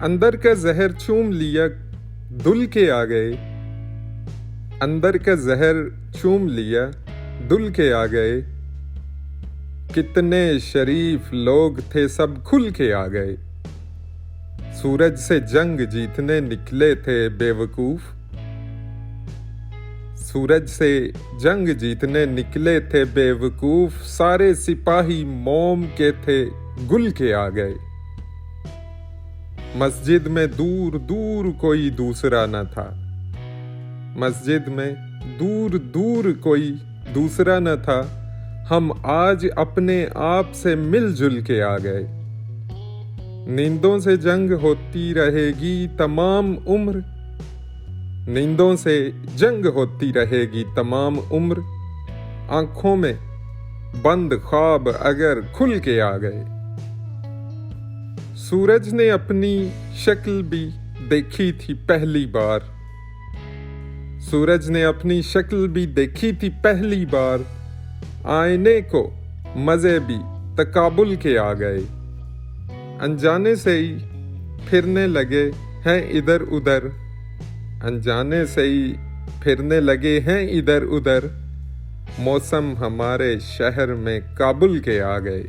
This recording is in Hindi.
अंदर का जहर चूम लिया, धुल के आ गए। अंदर का जहर चूम लिया, धुल के आ गए। कितने शरीफ लोग थे, सब खुल के आ गए। सूरज से जंग जीतने निकले थे बेवकूफ। सूरज से जंग जीतने निकले थे बेवकूफ। सारे सिपाही मोम के थे, गुल के आ गए। मस्जिद में दूर दूर कोई दूसरा न था। मस्जिद में दूर दूर कोई दूसरा न था। हम आज अपने आप से मिलजुल के आ गए। नींदों से जंग होती रहेगी तमाम उम्र। नींदों से जंग होती रहेगी तमाम उम्र। आंखों में बंद ख्वाब अगर खुल के आ गए। सूरज ने अपनी शक्ल भी देखी थी पहली बार। सूरज ने अपनी शक्ल भी देखी थी पहली बार। आईने को मजे भी तकाबुल के आ गए। अनजाने से ही फिरने लगे हैं इधर उधर। अनजाने से ही फिरने लगे हैं इधर उधर। मौसम हमारे शहर में काबुल के आ गए।